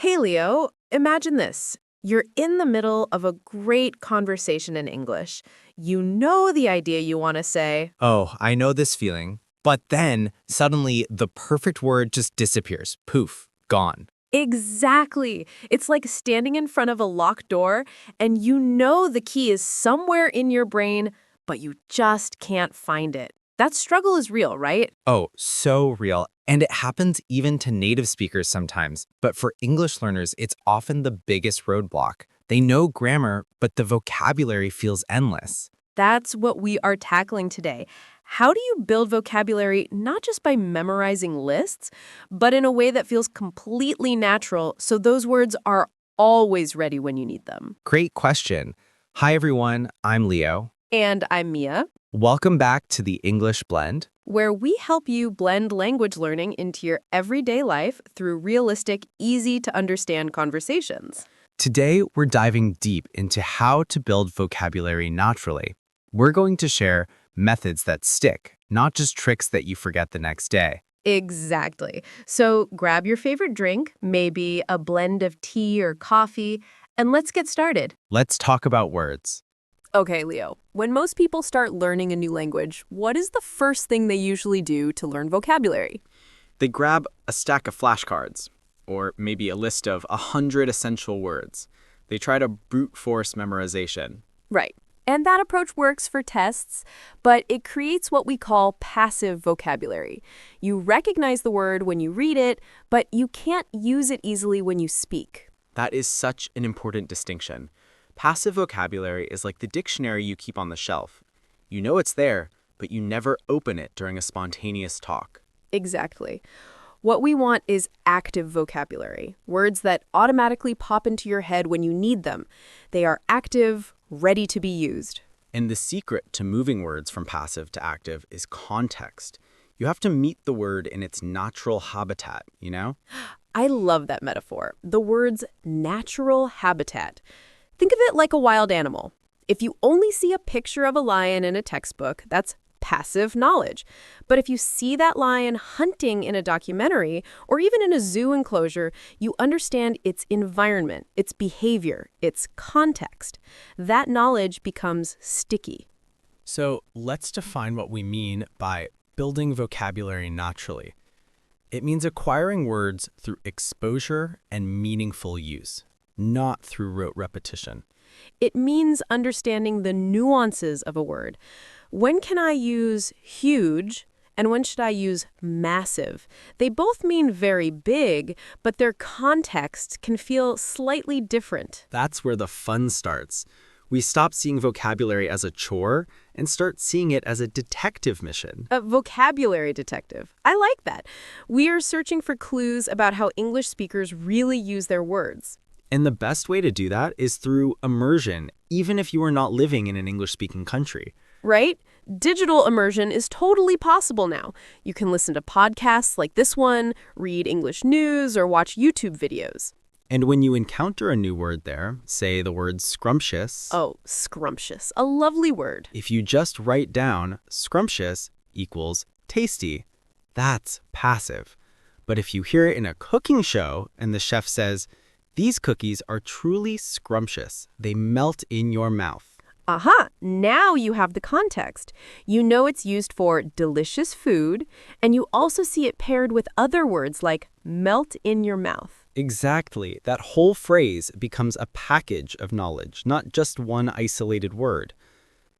Hey, Leo, imagine this. You're in the middle of a great conversation in English. You know the idea you want to say. Oh, I know this feeling. But then, suddenly, the perfect word just disappears. Poof, gone. Exactly. It's like standing in front of a locked door, and you know the key is somewhere in your brain, but you just can't find it. That struggle is real, right? Oh, so real. And it happens even to native speakers sometimes. But for English learners, it's often the biggest roadblock. They know grammar, but the vocabulary feels endless. That's what we are tackling today. How do you build vocabulary not just by memorizing lists, but in a way that feels completely natural so those words are always ready when you need them? Great question. Hi, everyone. I'm Leo. And I'm Mia, Welcome back to the English Blend. where we help you blend language learning into your everyday life through realistic, easy-to-understand conversations. Today, we're diving deep into how to build vocabulary naturally. We're going to share methods that stick, not just tricks that you forget the next day. Exactly. So grab your favorite drink, maybe a blend of tea or coffee, and let's get started. Let's talk about words. Okay, Leo. When most people start learning a new language, what is the first thing they usually do to learn vocabulary? They grab a stack of flashcards, or maybe a list of 100 essential words. They try to brute force memorization. Right. And that approach works for tests, but it creates what we call passive vocabulary. You recognize the word when you read it, but you can't use it easily when you speak. That is such an important distinction. Passive vocabulary is like the dictionary you keep on the shelf. You know it's there, but you never open it during a spontaneous talk. Exactly. What we want is active vocabulary, words that automatically pop into your head when you need them. They are active, ready to be used. And the secret to moving words from passive to active is context. You have to meet the word in its natural habitat, you know? I love that metaphor. The word's natural habitat. Think of it like a wild animal. If you only see a picture of a lion in a textbook, that's passive knowledge. But if you see that lion hunting in a documentary or even in a zoo enclosure, you understand its environment, its behavior, its context. That knowledge becomes sticky. So let's define what we mean by building vocabulary naturally. It means acquiring words through exposure and meaningful use, not through rote repetition. It means understanding the nuances of a word. When can I use huge and when should I use massive? They both mean very big, but their context can feel slightly different. That's where the fun starts. We stop seeing vocabulary as a chore and start seeing it as a detective mission. A vocabulary detective. I like that. We are searching for clues about how English speakers really use their words. And the best way to do that is through immersion, even if you are not living in an English-speaking country. Right? Digital immersion is totally possible now. You can listen to podcasts like this one, read English news, or watch YouTube videos. And when you encounter a new word there, say the word scrumptious, Oh, scrumptious. A lovely word. if you just write down scrumptious equals tasty, that's passive. But if you hear it in a cooking show and the chef says, "These cookies are truly scrumptious. They melt in your mouth." Aha! Now you have the context. You know it's used for delicious food, and you also see it paired with other words like melt in your mouth. Exactly. That whole phrase becomes a package of knowledge, not just one isolated word.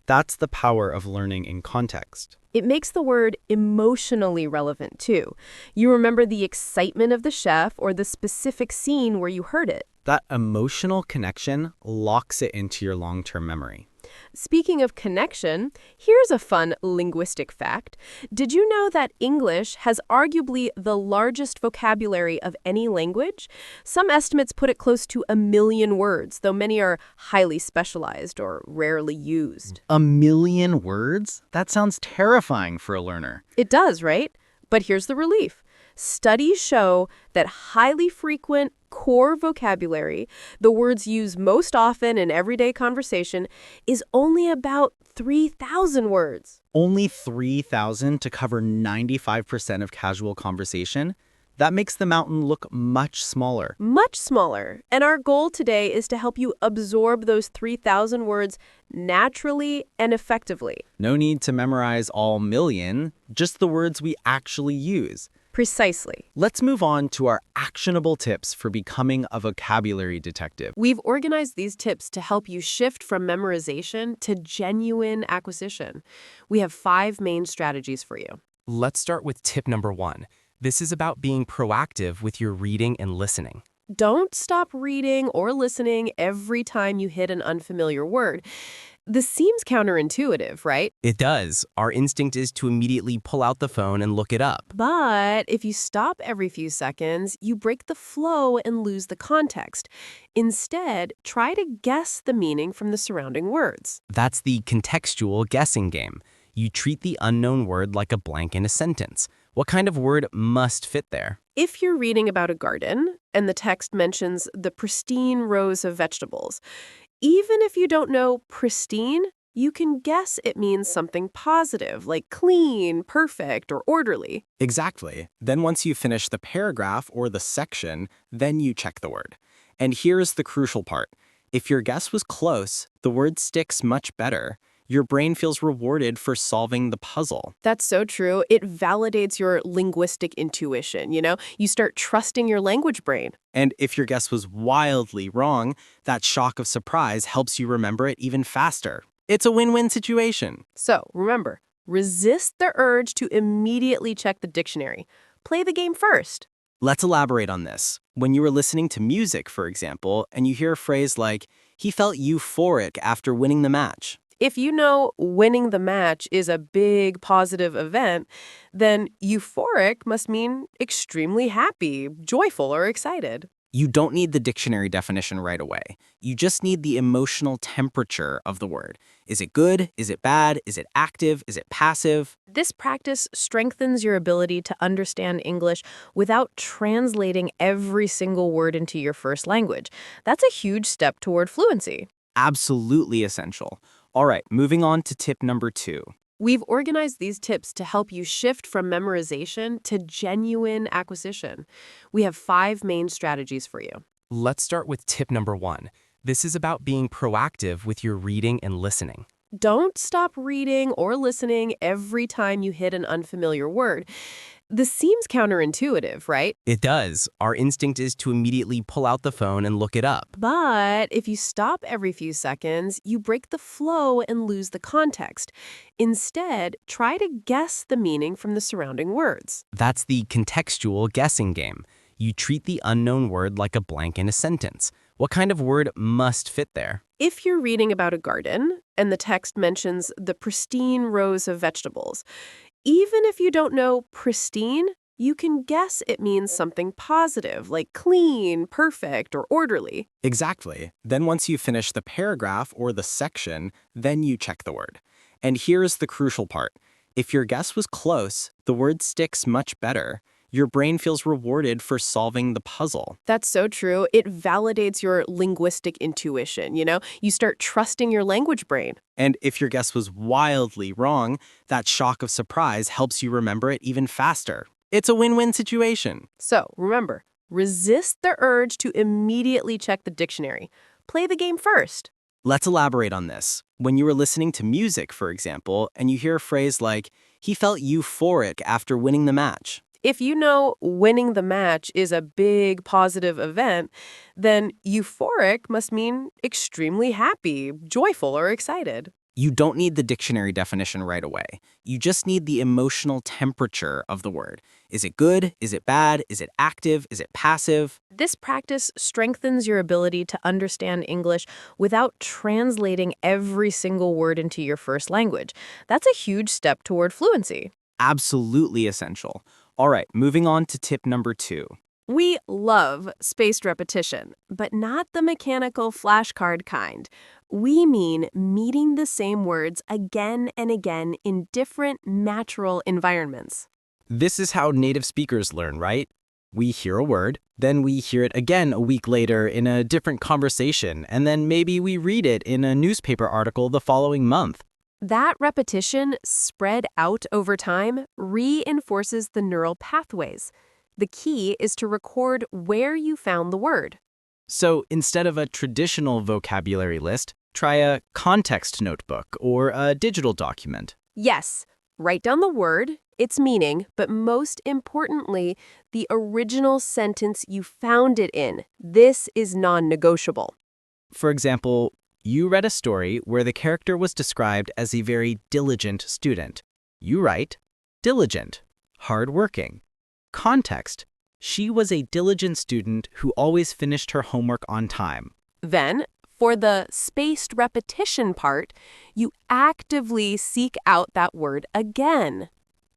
That's the power of learning in context. It makes the word emotionally relevant, too. You remember the excitement of the chef or the specific scene where you heard it. That emotional connection locks it into your long-term memory. Speaking of connection, here's a fun linguistic fact. Did you know that English has arguably the largest vocabulary of any language? Some estimates put it close to 1 million words, though many are highly specialized or rarely used. 1 million words? That sounds terrifying for a learner. It does, right? But here's the relief. Studies show that highly frequent core vocabulary, the words used most often in everyday conversation, is only about 3,000 words. Only 3,000 to cover 95% of casual conversation? That makes the mountain look much smaller. Much smaller. And our goal today is to help you absorb those 3,000 words naturally and effectively. No need to memorize all million, just the words we actually use. Precisely. Let's move on to our actionable tips for becoming a vocabulary detective. We've organized these tips to help you shift from memorization to genuine acquisition. We have 5 main strategies for you. Let's start with tip number 1. This is about being proactive with your reading and listening. Don't stop reading or listening every time you hit an unfamiliar word. This seems counterintuitive, right? It does. Our instinct is to immediately pull out the phone and look it up. But if you stop every few seconds, you break the flow and lose the context. Instead, try to guess the meaning from the surrounding words. That's the contextual guessing game. You treat the unknown word like a blank in a sentence. What kind of word must fit there? If you're reading about a garden and the text mentions the pristine rows of vegetables, even if you don't know pristine, you can guess it means something positive, like clean, perfect, or orderly. Exactly. Then once you finish the paragraph or the section, then you check the word. And here's the crucial part. If your guess was close, the word sticks much better. Your brain feels rewarded for solving the puzzle. That's so true. It validates your linguistic intuition, You start trusting your language brain. And if your guess was wildly wrong, that shock of surprise helps you remember it even faster. It's a win-win situation. So, remember, resist the urge to immediately check the dictionary. Play the game first. Let's elaborate on this. When you were listening to music, for example, and you hear a phrase like, "He felt euphoric after winning the match." If you know winning the match is a big positive event, then euphoric must mean extremely happy, joyful, or excited. You don't need the dictionary definition right away. You just need the emotional temperature of the word. Is it good? Is it bad? Is it active? Is it passive? This practice strengthens your ability to understand English without translating every single word into your first language. That's a huge step toward fluency. Absolutely essential. All right, moving on to tip number 2. We've organized these tips to help you shift from memorization to genuine acquisition. We have 5 main strategies for you. Let's start with tip number 1. This is about being proactive with your reading and listening. Don't stop reading or listening every time you hit an unfamiliar word. This seems counterintuitive, right? It does. Our instinct is to immediately pull out the phone and look it up. But if you stop every few seconds, you break the flow and lose the context. Instead, try to guess the meaning from the surrounding words. That's the contextual guessing game. You treat the unknown word like a blank in a sentence. What kind of word must fit there? If you're reading about a garden and the text mentions the pristine rows of vegetables, even if you don't know pristine, you can guess it means something positive, like clean, perfect, or orderly. Exactly. Then once you finish the paragraph or the section, then you check the word. And here's the crucial part. If your guess was close, the word sticks much better. Your brain feels rewarded for solving the puzzle. That's so true. It validates your linguistic intuition, You start trusting your language brain. And if your guess was wildly wrong, that shock of surprise helps you remember it even faster. It's a win-win situation. So, remember, resist the urge to immediately check the dictionary. Play the game first. Let's elaborate on this. When you were listening to music, for example, and you hear a phrase like, "He felt euphoric after winning the match." If you know winning the match is a big positive event, then euphoric must mean extremely happy, joyful, or excited. You don't need the dictionary definition right away. You just need the emotional temperature of the word. Is it good? Is it bad? Is it active? Is it passive? This practice strengthens your ability to understand English without translating every single word into your first language. That's a huge step toward fluency. Absolutely essential. All right, moving on to tip number 2. We love spaced repetition, but not the mechanical flashcard kind. We mean meeting the same words again and again in different natural environments. This is how native speakers learn, right? We hear a word, then we hear it again a week later in a different conversation, and then maybe we read it in a newspaper article the following month. That repetition, spread out over time, reinforces the neural pathways. The key is to record where you found the word. So instead of a traditional vocabulary list, try a context notebook or a digital document. Yes, write down the word, its meaning, but most importantly, the original sentence you found it in. This is non-negotiable. For example, you read a story where the character was described as a very diligent student. You write, diligent, hardworking. Context, she was a diligent student who always finished her homework on time. Then, for the spaced repetition part, you actively seek out that word again.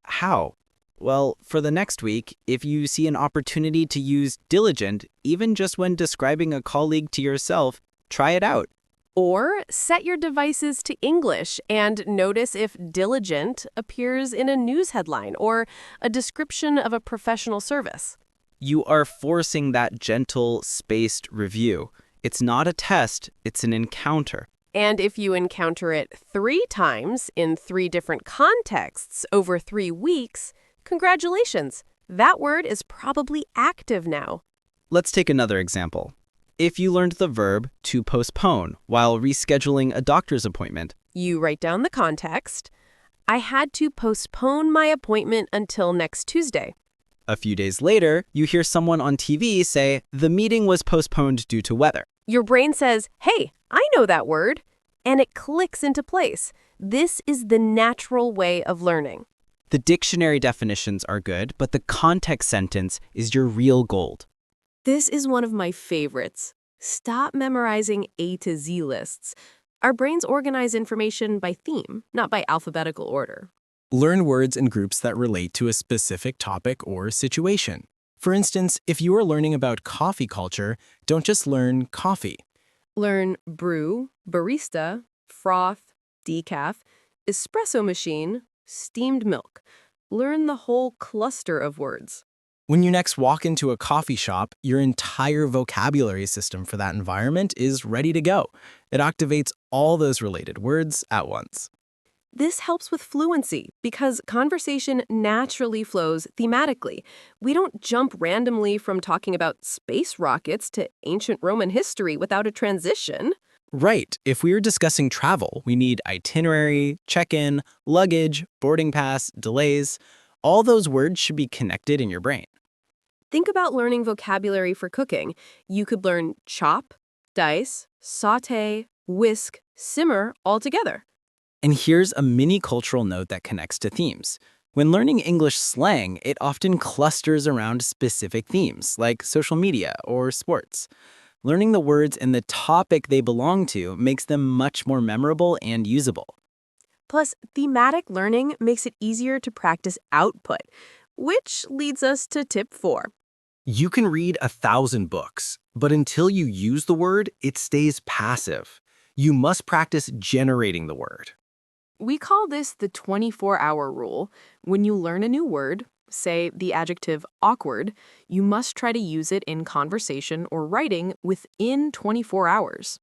How? Well, for the next week, if you see an opportunity to use diligent, even just when describing a colleague to yourself, try it out. Or set your devices to English and notice if diligent appears in a news headline or a description of a professional service. You are forcing that gentle, spaced review. It's not a test, it's an encounter. And if you encounter it 3 times in 3 different contexts over 3 weeks, congratulations, that word is probably active now. Let's take another example. If you learned the verb to postpone while rescheduling a doctor's appointment, You write down the context. I had to postpone my appointment until next Tuesday. a few days later, you hear someone on TV say, the meeting was postponed due to weather. Your brain says, hey, I know that word, and it clicks into place. This is the natural way of learning. The dictionary definitions are good, but the context sentence is your real gold. This is one of my favorites. Stop memorizing A to Z lists. Our brains organize information by theme, not by alphabetical order. Learn words in groups that relate to a specific topic or situation. For instance, if you are learning about coffee culture, don't just learn coffee. Learn brew, barista, froth, decaf, espresso machine, steamed milk. Learn the whole cluster of words. When you next walk into a coffee shop, your entire vocabulary system for that environment is ready to go. It activates all those related words at once. This helps with fluency because conversation naturally flows thematically. We don't jump randomly from talking about space rockets to ancient Roman history without a transition. Right. If we are discussing travel, we need itinerary, check-in, luggage, boarding pass, delays. All those words should be connected in your brain. Think about learning vocabulary for cooking. You could learn chop, dice, sauté, whisk, simmer all together. And here's a mini cultural note that connects to themes. When learning English slang, it often clusters around specific themes, like social media or sports. Learning the words in the topic they belong to makes them much more memorable and usable. Plus, thematic learning makes it easier to practice output, which leads us to tip 4. You can read 1,000 books, but until you use the word, it stays passive. You must practice generating the word. We call this the 24-hour rule. When you learn a new word, say the adjective awkward, you must try to use it in conversation or writing within 24 hours.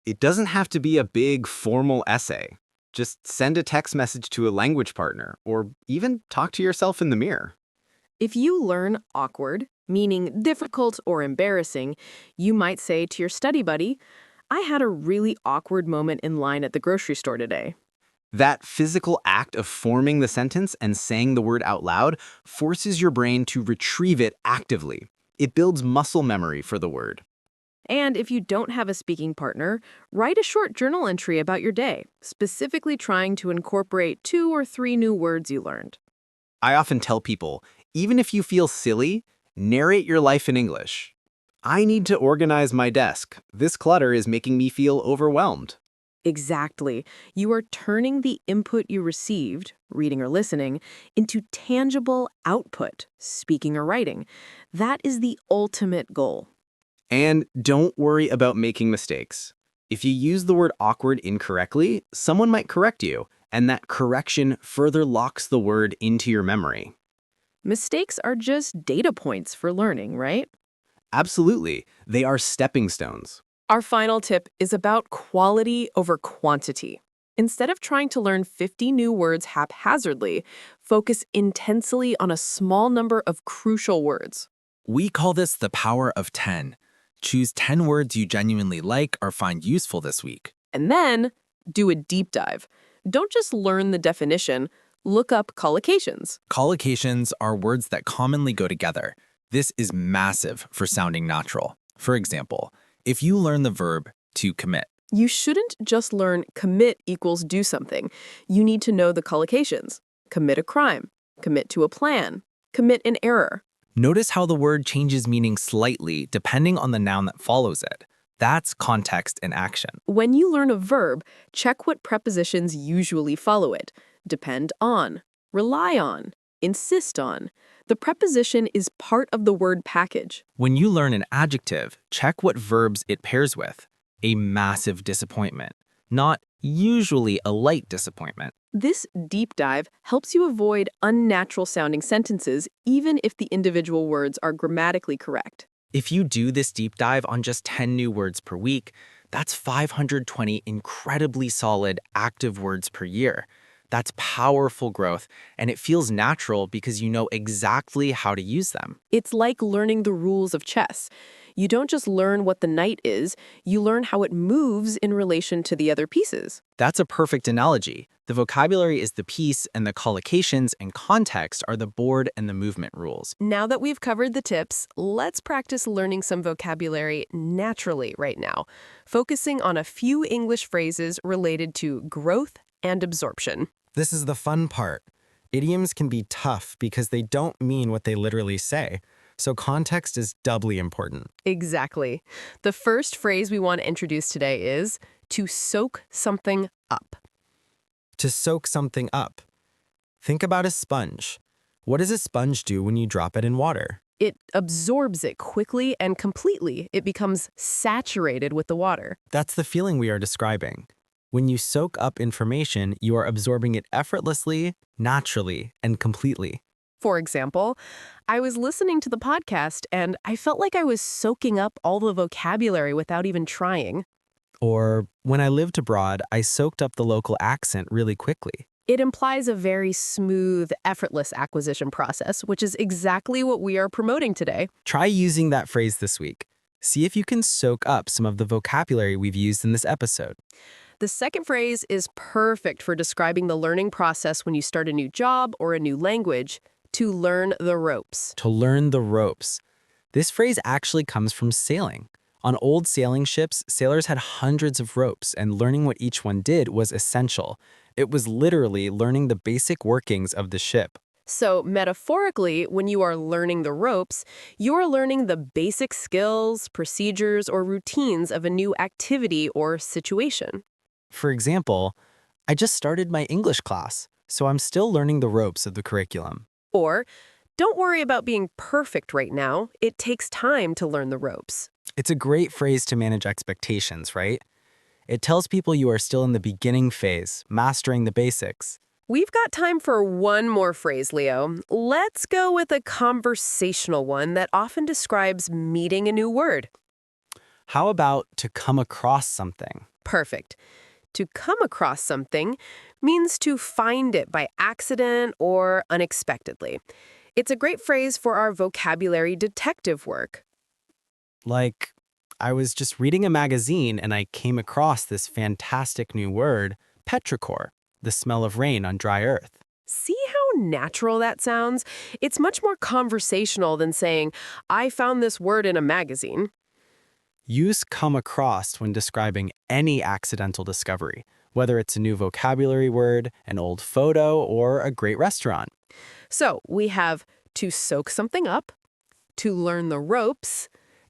It doesn't have to be a big, formal essay. Just send a text message to a language partner, or even talk to yourself in the mirror. If you learn awkward, meaning difficult or embarrassing, you might say to your study buddy, I had a really awkward moment in line at the grocery store today. That physical act of forming the sentence and saying the word out loud forces your brain to retrieve it actively. It builds muscle memory for the word. And if you don't have a speaking partner, write a short journal entry about your day, specifically trying to incorporate 2 or 3 new words you learned. I often tell people, even if you feel silly, narrate your life in English. I need to organize my desk. This clutter is making me feel overwhelmed. Exactly. You are turning the input you received, reading or listening, into tangible output, speaking or writing. That is the ultimate goal. And don't worry about making mistakes. If you use the word awkward incorrectly, someone might correct you, and that correction further locks the word into your memory. Mistakes are just data points for learning, right? Absolutely. They are stepping stones. Our final tip is about quality over quantity. Instead of trying to learn 50 new words haphazardly, focus intensely on a small number of crucial words. We call this the power of 10. Choose 10 words you genuinely like or find useful this week. And then do a deep dive. Don't just learn the definition, look up collocations. Collocations are words that commonly go together. This is massive for sounding natural. For example, if you learn the verb to commit, You shouldn't just learn commit equals do something. You need to know the collocations. Commit a crime, commit to a plan, commit an error. notice how the word changes meaning slightly depending on the noun that follows it. That's context in action. When you learn a verb, check what prepositions usually follow it. Depend on, rely on, insist on. The preposition is part of the word package. When you learn an adjective, check what verbs it pairs with. A massive disappointment, not usually a light disappointment. This deep dive helps you avoid unnatural sounding sentences, even if the individual words are grammatically correct. If you do this deep dive on just 10 new words per week, that's 520 incredibly solid active words per year. That's powerful growth, and it feels natural because you know exactly how to use them. It's like learning the rules of chess. You don't just learn what the knight is, you learn how it moves in relation to the other pieces. That's a perfect analogy. The vocabulary is the piece, and the collocations and context are the board and the movement rules. Now that we've covered the tips, let's practice learning some vocabulary naturally right now, focusing on a few English phrases related to growth and absorption. This is the fun part. Idioms can be tough because they don't mean what they literally say. So context is doubly important. Exactly. The first phrase we want to introduce today is to soak something up. To soak something up. Think about a sponge. What does a sponge do when you drop it in water? It absorbs it quickly and completely. It becomes saturated with the water. That's the feeling we are describing. When you soak up information, you are absorbing it effortlessly, naturally, and completely. For example, I was listening to the podcast and I felt like I was soaking up all the vocabulary without even trying. Or, when I lived abroad, I soaked up the local accent really quickly. It implies a very smooth, effortless acquisition process, which is exactly what we are promoting today. Try using that phrase this week. See if you can soak up some of the vocabulary we've used in this episode. The second phrase is perfect for describing the learning process when you start a new job or a new language, to learn the ropes. To learn the ropes. This phrase actually comes from sailing. On old sailing ships, sailors had hundreds of ropes, and learning what each one did was essential. It was literally learning the basic workings of the ship. So metaphorically, when you are learning the ropes, you are learning the basic skills, procedures, or routines of a new activity or situation. For example, I just started my English class, so I'm still learning the ropes of the curriculum. Or, don't worry about being perfect right now. It takes time to learn the ropes. It's a great phrase to manage expectations, right? It tells people you are still in the beginning phase, mastering the basics. We've got time for one more phrase, Leo. Let's go with a conversational one that often describes meeting a new word. How about to come across something? Perfect. To come across something means to find it by accident or unexpectedly. It's a great phrase for our vocabulary detective work. Like, I was just reading a magazine and I came across this fantastic new word, petrichor, the smell of rain on dry earth. See how natural that sounds? It's much more conversational than saying, I found this word in a magazine. Use come across when describing any accidental discovery, whether it's a new vocabulary word, an old photo, or a great restaurant. So we have to soak something up, to learn the ropes,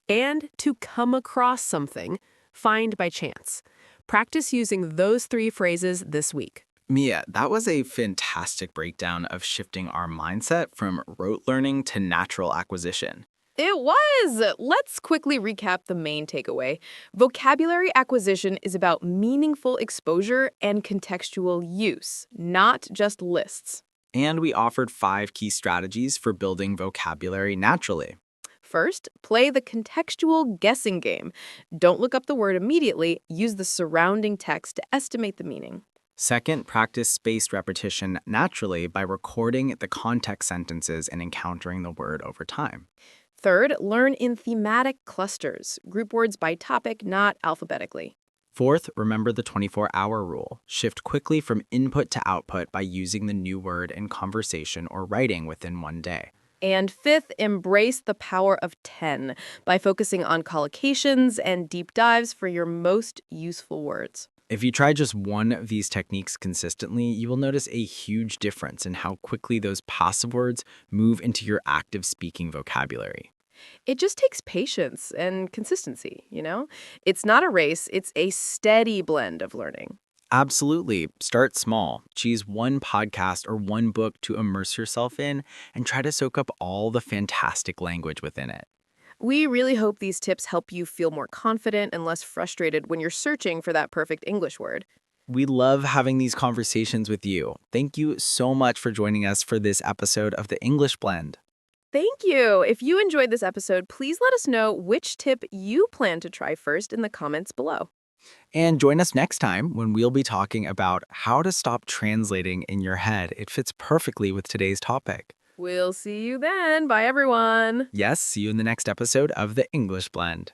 and to come across something, find by chance. Practice using those three phrases this week. Mia, that was a fantastic breakdown of shifting our mindset from rote learning to natural acquisition. It was! Let's quickly recap the main takeaway. Vocabulary acquisition is about meaningful exposure and contextual use, not just lists. And we offered 5 key strategies for building vocabulary naturally. First, play the contextual guessing game. Don't look up the word immediately, use the surrounding text to estimate the meaning. Second, practice spaced repetition naturally by recording the context sentences and encountering the word over time. Third, learn in thematic clusters. Group words by topic, not alphabetically. Fourth, remember the 24-hour rule. Shift quickly from input to output by using the new word in conversation or writing within one day. And fifth, embrace the power of 10 by focusing on collocations and deep dives for your most useful words. If you try just one of these techniques consistently, you will notice a huge difference in how quickly those passive words move into your active speaking vocabulary. It just takes patience and consistency, you know? It's not a race, it's a steady blend of learning. Absolutely. Start small. Choose one podcast or one book to immerse yourself in and try to soak up all the fantastic language within it. We really hope these tips help you feel more confident and less frustrated when you're searching for that perfect English word. We love having these conversations with you. Thank you so much for joining us for this episode of The English Blend. Thank you. If you enjoyed this episode, please let us know which tip you plan to try first in the comments below. And join us next time when we'll be talking about how to stop translating in your head. It fits perfectly with today's topic. We'll see you then. Bye, everyone. Yes, see you in the next episode of The English Blend.